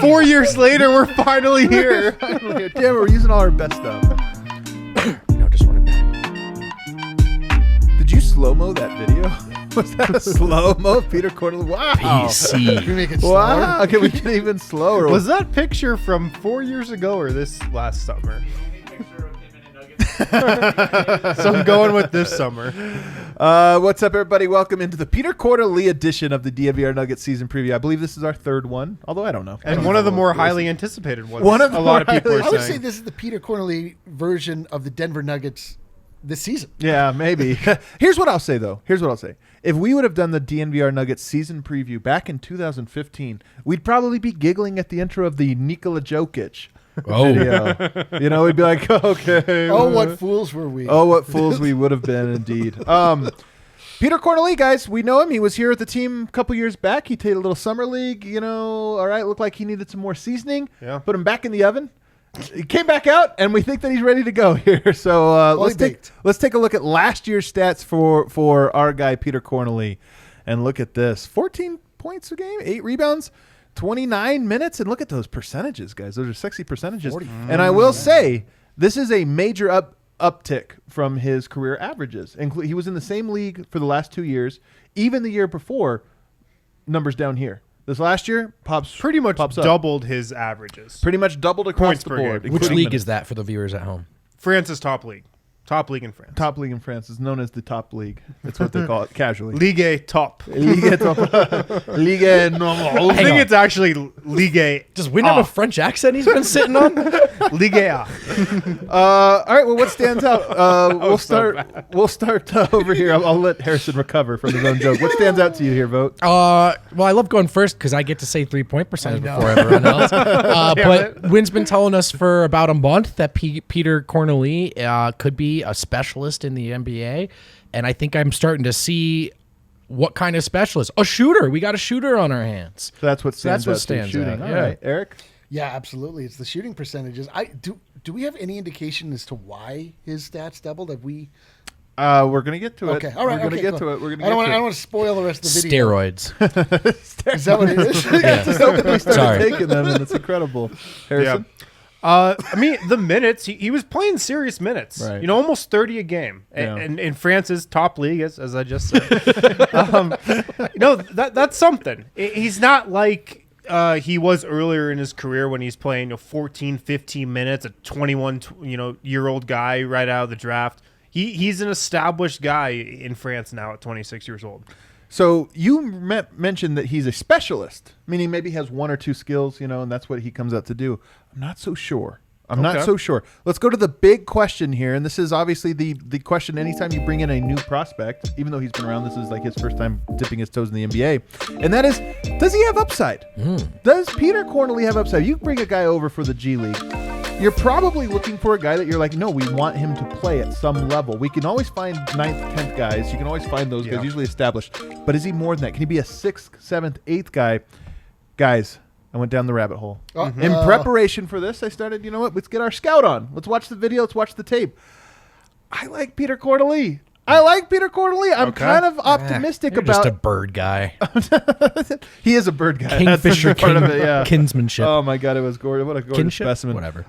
4 years later, we're finally here. Damn it, we're using all our best stuff. Just run it back. Did you slow-mo that video? Was that a slow-mo of Petr Cornelie? Wow. PC. Can we make it slower? Wow. Okay, we can even slower. Was that picture from 4 years ago or this last summer? So I'm going with this summer. What's up, everybody? Welcome into the Petr Cornelie edition of the DNVR Nuggets Season Preview. I believe this is our third one, although I don't know. And one of the more highly anticipated ones. One of a the lot of more people are I would saying. say this is the Petr Cornelie version of the Denver Nuggets this season. Yeah, maybe. Here's what I'll say, though. If we would have done the DNVR Nuggets Season Preview back in 2015, we'd probably be giggling at the intro of the Nikola Jokic video. You know, we'd be like, okay. Oh, what fools were we? Oh, what fools we would have been, indeed. Petr Cornelie, guys, we know him. He was here at the team a couple years back. He played a little summer league, all right, looked like he needed some more seasoning. Yeah. Put him back in the oven. He came back out, and we think that he's ready to go here. So let's take a look at last year's stats for our guy, Petr Cornelie. And look at this. 14 points a game, 8 rebounds, 29 minutes. And look at those percentages, guys. Those are sexy percentages. 40. And I will say, this is a major uptick from his career averages. He was in the same league for the last 2 years. Even the year before, numbers down here. This last year, pretty much pops up. doubled his averages. Pretty much doubled across Points the per board. game. Which including league minutes. is that for the viewers at home? France's top league. Top league in France. Top league in France is known as the top league. That's what they call it casually. Ligue top. Ligue top. Ligue normal. I think it's actually Ligue. Does Win have a French accent he's been sitting on? Ligue A. All right. Well, what stands out? We'll start over here. I'll let Harrison recover from his own joke. What stands out to you here, Vogt? Well, I love going first because I get to say 3-point percentage before everyone else. But Wynn's been telling us for about a month that Petr Cornelie could be a specialist in the NBA. And I think I'm starting to see what kind of specialist. A shooter. We got a shooter on our hands. So that's what stands out. stands shooting. out. All right, Eric. Yeah, absolutely. It's the shooting percentages. Do we have any indication as to why his stats doubled? Have we? We're gonna get to it. Okay, all right. We're gonna get cool. to it. We're gonna. I don't get to want to spoil the rest of the video. Steroids. Is that what it is? Just openly started Sorry. taking them, and it's incredible. Harrison. I mean, the minutes, he was playing serious minutes. Right. Almost 30 a game. Yeah. And in France's top league, as I just said. That's something. He's not like he was earlier in his career when he's playing 14, 15 minutes, a 21-year-old guy right out of the draft. He's an established guy in France now at 26 years old. So you mentioned that he's a specialist, meaning maybe he has one or two skills, and that's what he comes out to do. I'm not so sure. Let's go to the big question here, and this is obviously the question anytime you bring in a new prospect, even though he's been around, this is like his first time dipping his toes in the NBA, and that is, does he have upside? Does Petr Cornelie have upside? You bring a guy over for the G League, you're probably looking for a guy that you're like, no, we want him to play at some level. We can always find 9th, 10th guys. You can always find those guys, usually established. But is he more than that? Can he be a 6th, 7th, 8th guy? Guys, I went down the rabbit hole. In preparation for this, I started, let's get our scout on. Let's watch the video. Let's watch the tape. I like Petr Cornelie. I'm kind of optimistic You're about. just a bird guy. He is a bird guy. Kingfisher That's part of it, yeah. kinsmanship. Oh my God, it was gorgeous. What a gorgeous Kinship? specimen. Whatever.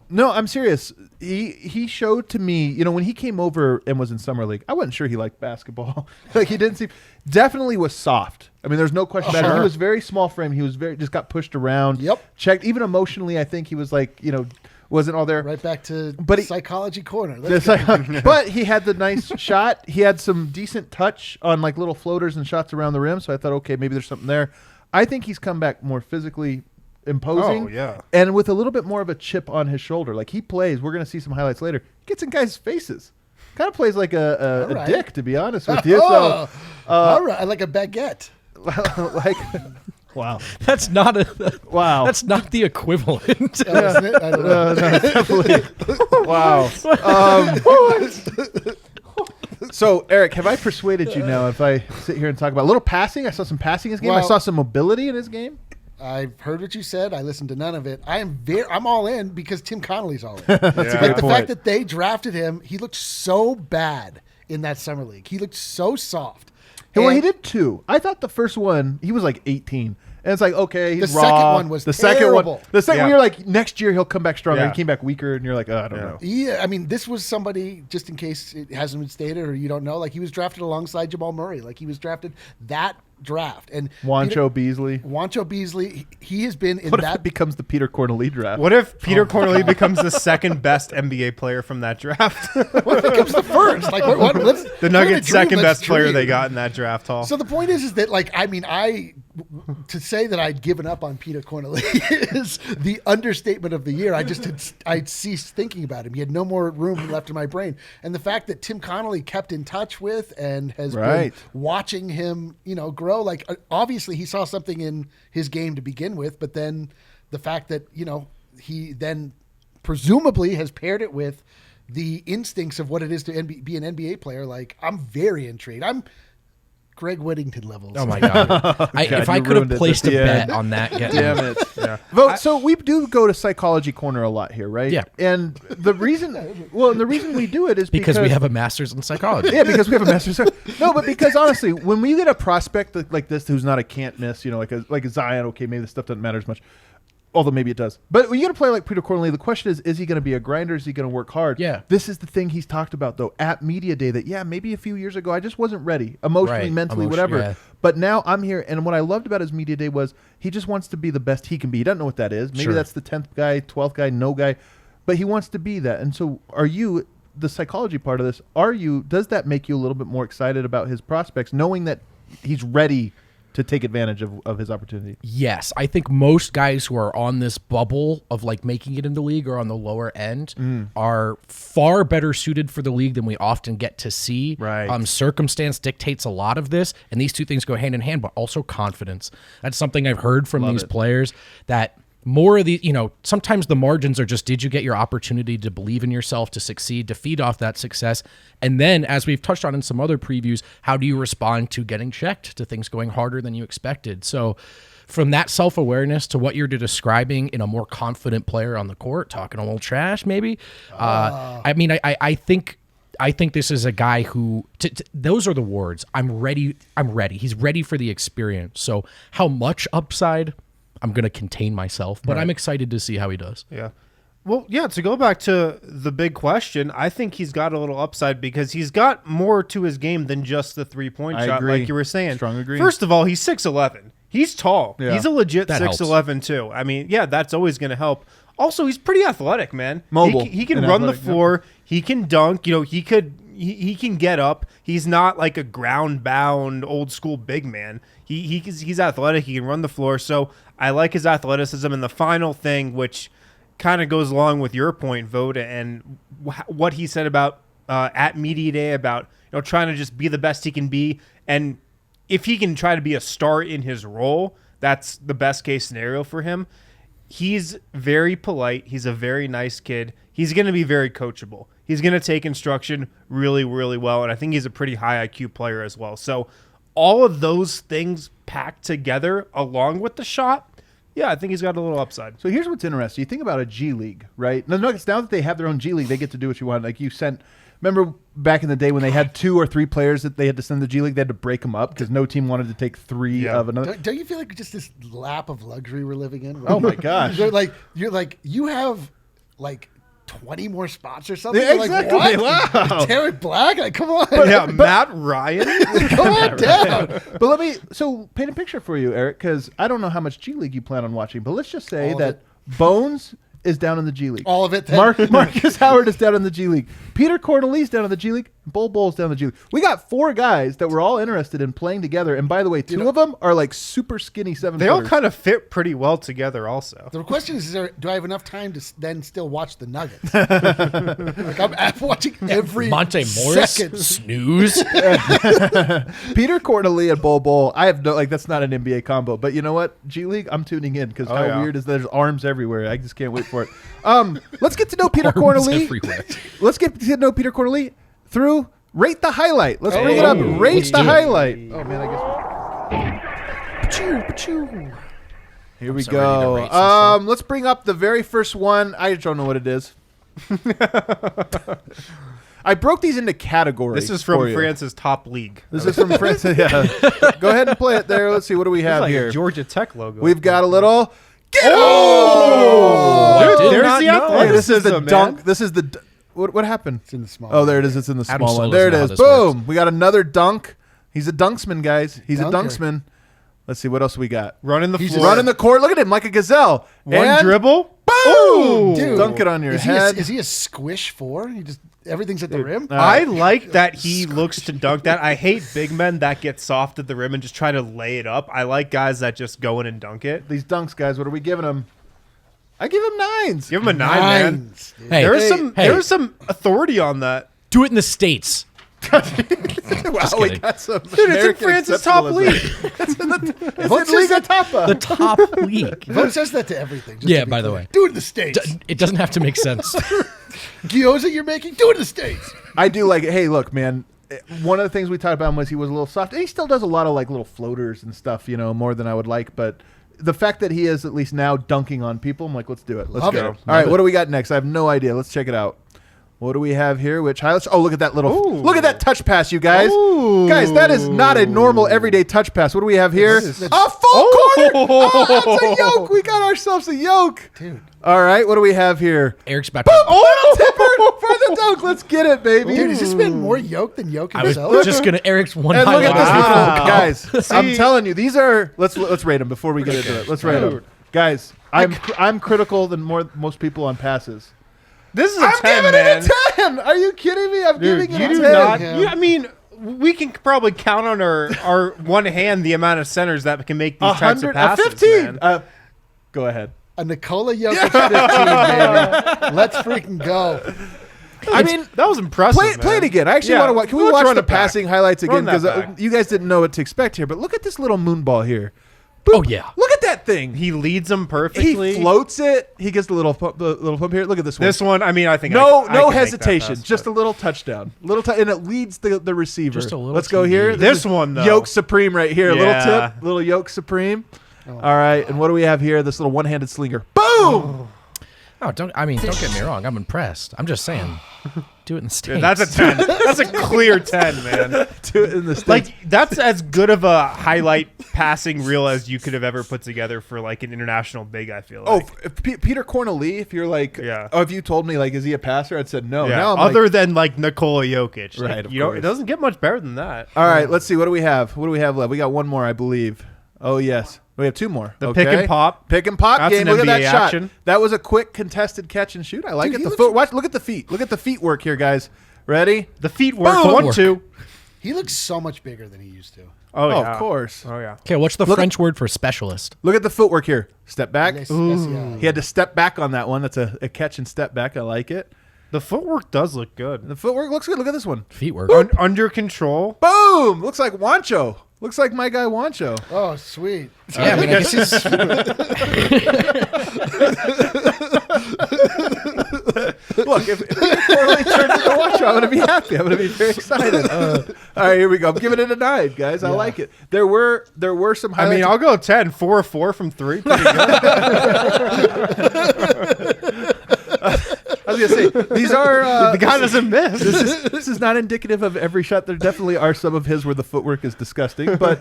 No, I'm serious. He showed to me, when he came over and was in summer league, I wasn't sure he liked basketball. Like he didn't seem, definitely was soft. I mean, there's no question about it. He was very small frame. He was just got pushed around. Yep. Checked even emotionally. I think he was like, wasn't all there. Right back to psychology corner. But he had the nice shot. He had some decent touch on like little floaters and shots around the rim. So I thought, okay, maybe there's something there. I think he's come back more physically imposing. Oh, yeah. And with a little bit more of a chip on his shoulder. Like he plays, we're going to see some highlights later. Gets in guys' faces. Kind of plays like a dick, to be honest with you. So, all right, like a baguette. like, wow. That's not the equivalent. Isn't it? I don't know. No, definitely. Wow. So, Eric, have I persuaded you now if I sit here and talk about a little passing? I saw some passing in his game. I saw some mobility in his game. I've heard what you said. I listened to none of it. I'm all in because Tim Connolly's all in. That's a Like great the point. fact that they drafted him, he looked so bad in that summer league. He looked so soft. Well, he did two. I thought the first one, he was like 18. And it's like, okay, he's The raw. second one was the terrible. The second Yeah. one, you're like, next year he'll come back stronger. Yeah. He came back weaker, and you're like, I don't know. Yeah, I mean, this was somebody, just in case it hasn't been stated or you don't know, like he was drafted alongside Jamal Murray. Like he was drafted that draft. And Wancho Beasley. Wancho Beasley, he has been in What if that. it becomes the Peter Cornelie draft? What if Peter Cornelie becomes the second best NBA player from that draft? What becomes the first? Like let's, The Nuggets' second best player they got in that draft haul. So the point is that like I mean to say that I'd given up on Peter Cornelie is the understatement of the year. I'd ceased thinking about him. He had no more room left in my brain. And the fact that Tim Connolly kept in touch with and has been watching him, grow. Like obviously he saw something in his game to begin with, but then the fact that he then presumably has paired it with the instincts of what it is to be an NBA player. Like I'm very intrigued. I'm Greg Whittington levels. Oh my god! If I could have placed a bet on that, damn it! Vote. So we do go to Psychology Corner a lot here, right? Yeah. And the reason we do it is because we have a master's in psychology. Yeah, because we have a master's. No, but because honestly, when we get a prospect like this who's not a can't miss, like a Zion, okay, maybe this stuff doesn't matter as much. Although maybe it does. But when you get a player like Peter Cornelie, the question is he going to be a grinder? Is he going to work hard? Yeah. This is the thing he's talked about, though, at Media Day, that, maybe a few years ago, I just wasn't ready. Emotionally, mentally, whatever. Yeah. But now I'm here, and what I loved about his Media Day was he just wants to be the best he can be. He doesn't know what that is. Maybe that's the 10th guy, 12th guy, no guy. But he wants to be that. And so are you, the psychology part of this, does that make you a little bit more excited about his prospects, knowing that he's ready to take advantage of his opportunity? Yes. I think most guys who are on this bubble of like making it in the league or on the lower end are far better suited for the league than we often get to see. Right. Circumstance dictates a lot of this, and these two things go hand in hand, but also confidence. That's something I've heard from these players, that more of these, sometimes the margins are just, did you get your opportunity to believe in yourself, to succeed, to feed off that success? And then, as we've touched on in some other previews, how do you respond to getting checked, to things going harder than you expected? So from that self-awareness to what you're describing in a more confident player on the court, talking a little trash maybe, I think this is a guy who, those are the words, I'm ready. He's ready for the experience. So how much upside? I'm going to contain myself, but I'm excited to see how he does. Yeah. Well, yeah, to go back to the big question, I think he's got a little upside because he's got more to his game than just the three-point shot, agree. like you were saying. Strong agree. First of all, he's 6'11". He's tall. Yeah. He's a legit That 6'11", too. I mean, yeah, that's always going to help. Also, he's pretty athletic, man. Mobile. He can run the floor. He can dunk. He can get up. He's not like a ground-bound, old-school big man. He's athletic. He can run the floor. So I like his athleticism. And the final thing, which kind of goes along with your point, Vogt, and what he said about at Media Day about trying to just be the best he can be. And if he can try to be a star in his role, that's the best case scenario for him. He's very polite. He's a very nice kid. He's going to be very coachable. He's going to take instruction really, really well. And I think he's a pretty high IQ player as well. So all of those things packed together along with the shot, yeah, I think he's got a little upside. So here's what's interesting. You think about a G League, right? Now that they have their own G League, they get to do what you want. Like remember back in the day when they had 2 or 3 players that they had to send to the G League, they had to break them up because no team wanted to take 3 of another. Don't you feel like just this lap of luxury we're living in? Oh my gosh. You have like 20 more spots or something. Yeah, You're exactly. Like, what? Wow. Derek Black? Like, come on. Matt Ryan. Come on down. But paint a picture for you, Eric, because I don't know how much G League you plan on watching, but let's just say that Bones is down in the G League. All of it. Marcus Howard is down in the G League. Peter Cornelie's down in the G League. Bull's down in the G League. We got 4 guys that were all interested in playing together. And by the way, 2 of them are like super skinny 7-footers. They all kind of fit pretty well together also. The question is do I have enough time to then still watch the Nuggets? Like I'm watching every Monte Morris, second. snooze. Peter Cornelie and Bull. I have that's not an NBA combo. But you know what? G League, I'm tuning in because how weird is that? There's arms everywhere. I just can't wait for it. Let's get to know Peter Cornelie. Everywhere. Let's get to know Peter Cornelie through Rate the Highlight. Let's bring it up. Rate the Highlight. Oh, man, I guess. Here we go. Let's bring up the very first one. I don't know what it is. I broke these into categories. This is from for you. France's top league. This is from France. Yeah. Go ahead and play it there. Let's see. What do we have Like here? a Georgia Tech logo. We've got a little. I did there's not the know. Hey, this is the athleticism, dunk. man. This is the. What happened? It's in the small. Oh, there it is. It's in the Adam small one. still There it doesn't know is. how this Boom. We got another dunk. He's a dunksman, guys. He's Dunker. a dunksman. Let's see what else we got. Running the He's floor. Running the court. Look at him like a gazelle. One And dribble. Boom. Dude, Dunk it on your is head. Is he a squish four? He just everything's at the rim. I like that he looks to dunk that. I hate big men that get soft at the rim and just try to lay it up. I like guys that just go in and dunk it. These dunks, guys. What are we giving them? I give him 9s. Give him a 9, man. Nines, dude. Hey, There is some authority on that. do it in the States. Wow, we kidding. got some. Dude, it's in American France's top exceptionalism. league. It's in Liga Tapa. The top league. Vogt says that to everything. just Yeah, to be by the clear. way. Do it in the States. It doesn't have to make sense. Gyoza you're making, do it in the States. I do like it. Hey, look, man. One of the things we talked about was he was a little soft. And he still does a lot of like little floaters and stuff, you know, more than I would like. But the fact that he is at least now dunking on people, I'm like, let's do it. Let's Love go. it. All right, what do we got next? I have no idea. Let's check it out. What do we have here? Which highlights? Oh, look at that little. Ooh. Look at that touch pass, you guys. Ooh. Guys, that is not a normal everyday touch pass. What do we have here? A full Oh. corner. Oh, that's a yoke. We got ourselves a yoke. Dude. All right, what do we have here? Eric's about to. Oh, tipper for the dunk. Let's get it, baby. Dude, has this been more yoke than yoke I was himself? just gonna Eric's one And look at this, highlight. little guys. I'm telling you, these are. Let's rate them before we get into it. Let's rate them, guys. I'm critical than most people on passes. This is a I'm 10, giving man. it a 10. Are you kidding me? I'm Dude, giving you it a do 10. not. Yeah. I mean, we can probably count on our one hand the amount of centers that can make these types of 100, passes. 15. Man. Go ahead. A Nikola Jokic 15, baby. Let's freaking go. I mean, that was impressive. play it man. again. I actually Yeah, want to watch. Can we let's watch run the it back. passing highlights again? Run that Because back. you guys didn't know what to expect here. But look at this little moon ball here. Oh yeah. Look at that thing. He leads them He perfectly. floats it. He gets the little pump here. Look at this one. This one, I mean, I think No I can make that hesitation. pass, Just but- a little touchdown. And it leads the receiver. Just a little Let's go TD. here. This one, though. Yoke Supreme right here. Yeah. Little tip. Little Yoke Supreme. All right. And what do we have here? This little one-handed slinger. Boom! Oh, don't get me wrong. I'm impressed. I'm just saying, do it in the States. Dude, that's a 10. That's a clear 10, man. Do it in the States. Like, that's as good of a highlight passing reel as you could have ever put together for, like, an international big, I feel Oh, like. if Peter Cornelie, if you're like, Yeah. oh, if you told me, like, is he a passer? I'd said no. Yeah. Now I'm Other like, than, like, Nikola Jokic. Like, Right, of you know, course. it doesn't get much better than that. all right, let's see. What do we have? What do we have left? We got one more, I believe. Oh, yes. We have two more. The pick and pop. Pick and pop That's game. an Look at that NBA shot. action. That was a quick contested catch and shoot. I like Dude, it. he The looks- foot. Watch. Look at the feet. Look at the feet work here, guys. Ready? The feet work. Boom. 1-2. He looks so much bigger than he used to. Oh, yeah. of course. Oh, yeah. Okay, what's the Look French word for specialist? Look at the footwork here. Step back. Yes, He had to step back on that one. That's a catch and step back. I like it. The footwork does look good. The footwork looks good. Look at this one. Feet work. Under control. Boom! Looks like Wancho. Looks like my guy Wancho. Oh, sweet. Yeah, I mean, I guess he's Look, if Peter Cornelie turns into Wancho, I'm going to be happy. I'm going to be very excited. All right, here we go. I'm giving it a 9, guys. I like it. There were some I highlights. mean, I'll go 10. 4-4 from 3. Pretty good. I was going to say, these are... The guy doesn't miss. This is not indicative of every shot. There definitely are some of his where the footwork is disgusting, but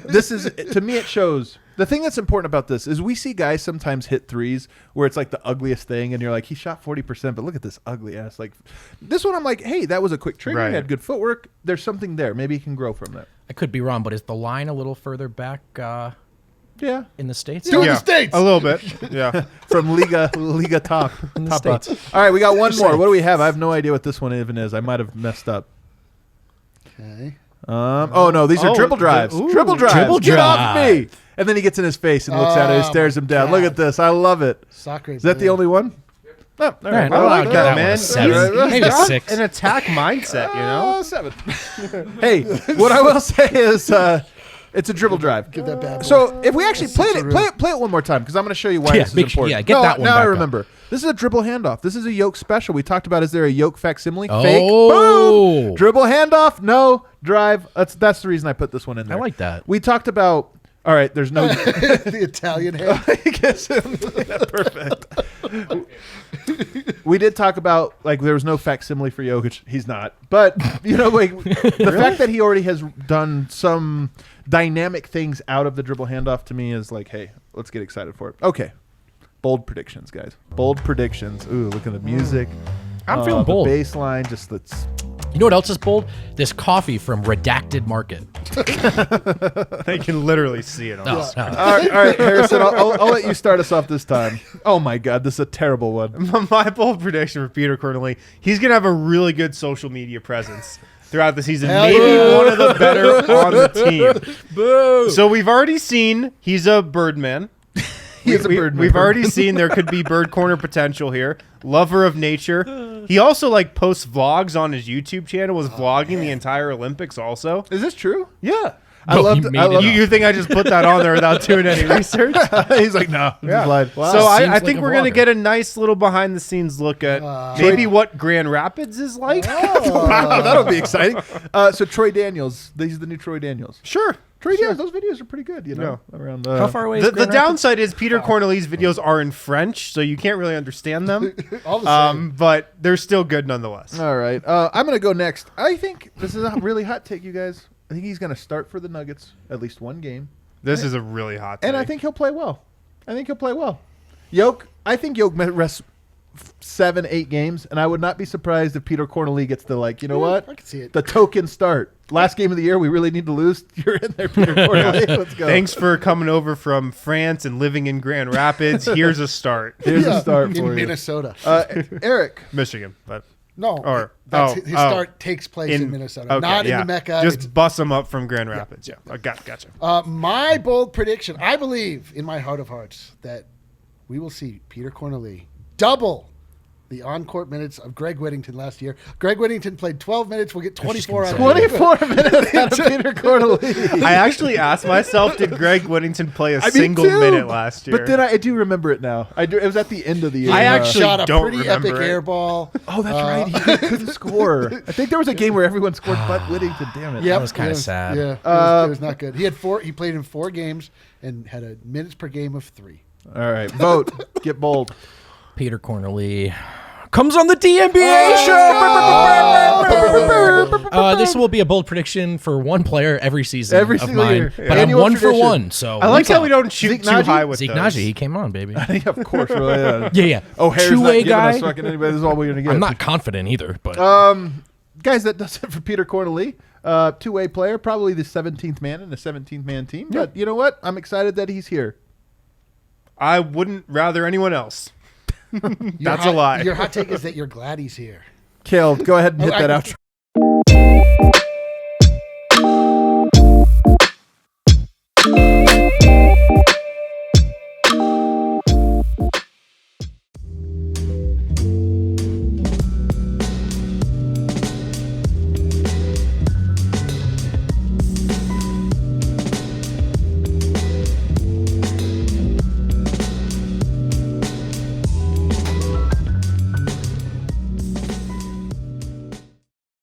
this is, to me, it shows. The thing that's important about this is we see guys sometimes hit threes where it's like the ugliest thing, and you're like, he shot 40%, but look at this ugly ass. Like this one, I'm like, hey, that was a quick trigger. Right. He had good footwork. There's something there. Maybe he can grow from that. I could be wrong, but is the line a little further back Yeah, in the States? Do it in the States. A little bit. Yeah. from Liga Top. In the Tapa. States. All right, we got one more. What do we have? I have no idea what this one even is. I might have messed up. Okay. Oh no, these are Oh, dribble drives. ooh. Dribble drives. Dribble Get off drive. me! And then he gets in his face and looks at it. He Oh, stares him down. God. Look at this. I love it. Soccer. Is that the only one? No, all All right, I I'll like give that. that one man. a 7. He's Maybe a got 6. an attack mindset, you know? 7. Hey, what I will say is it's a dribble drive. Give that bad boy. So if we actually play Six-a-roo. it one more time because I'm going to show you why Yeah, this is make sure- important. yeah, get that one Now I back up. remember. This is a dribble handoff. This is a yoke special. We talked about, is there a yoke facsimile? Oh. Fake. Boom. Dribble handoff. No. Drive. That's the reason I put this one in there. I like that. We talked about, all right, there's no. the Italian hand. I guess perfect. We did talk about, like, there was no facsimile for Jokic. He's not. But, you know, like, the fact that he already has done some dynamic things out of the dribble handoff to me is like, hey, let's get excited for it. Okay. Bold predictions, guys. Bold predictions. Ooh, look at the music. I'm feeling bold. The bass line, just let's... You know what else is bold? This coffee from Redacted Market. They can literally see it on the screen. All right, Harrison, I'll let you start us off this time. Oh, my God, this is a terrible one. My bold prediction for Petr Cornelie, he's going to have a really good social media presence throughout the season. Maybe one of the better on the team. Boo! So we've already seen he's a Birdman. We've already seen there could be bird corner potential here. Lover of nature. He also like posts vlogs on his YouTube channel. Was vlogging the entire Olympics also. Is this true? Yeah. I love You think I just put that on there without doing any research? He's like, no. Yeah. Lied. Wow. So I Seems think like we're going to get a nice little behind the scenes look at maybe what Grand Rapids is like. Wow, that'll be exciting. So Troy Daniels, he's the new Troy Daniels. Sure. Troy Daniels, those videos are pretty good, you know. Yeah. Around How far away is The Grand Rapids? downside is Petr Cornelie's videos are in French, so you can't really understand them. All the same. But they're still good nonetheless. All right. I'm going to go next. I think this is a really hot take, you guys. I think he's going to start for the Nuggets at least one game. This is a really hot take. And I think he'll play well. I think Yoke rests 7-8 games, and I would not be surprised if Petr Cornelie gets the, like, you know what? I can see it. The token start. Last game of the year, we really need to lose. You're in there, Petr Cornelie. Let's go. Thanks for coming over from France and living in Grand Rapids. Here's a start. Here's a start in for you. Minnesota. Eric. Michigan, but No, Or- his start takes place in Minnesota, not in the Mecca. Just bust them up from Grand Rapids. Yeah, gotcha. My bold prediction, I believe in my heart of hearts that we will see Petr Cornelie double the on-court minutes of Greg Whittington last year. Greg Whittington played 12 minutes. We'll get 24 out of 24 minutes out of Petr Cornelie. I actually asked myself, did Greg Whittington play a single too. minute last year? But then I do remember it now. It was at the end of the year. I actually shot a don't pretty remember epic it. air ball. Oh, that's right. He couldn't score. I think there was a game where everyone scored but Whittington. Damn it. Yep, was kinda sad. Yeah, it was not good. He played in 4 games and had a minutes per game of 3. All right. Vote. Get bold. Petr Cornelie comes on the DNVR show. This will be a bold prediction for one player every season Every of single mine. year. But I'm Annual 1 for tradition. 1. So I like look how out. we don't shoot Zeke too Naji? high with Zeke those. Naji, he came on, baby. Yeah, of course. Really, Yeah. O'Hare's not Two-way giving us guy. fucking anybody. This is all we're going to get. I'm not confident either, but Guys, that does it for Petr Cornelie. Two-way player, probably the 17th man in a 17-man team. Yeah. But you know what? I'm excited that he's here. I wouldn't rather anyone else. That's a lie. Your hot take is that you're glad he's here. Kale, go ahead and hit that outro.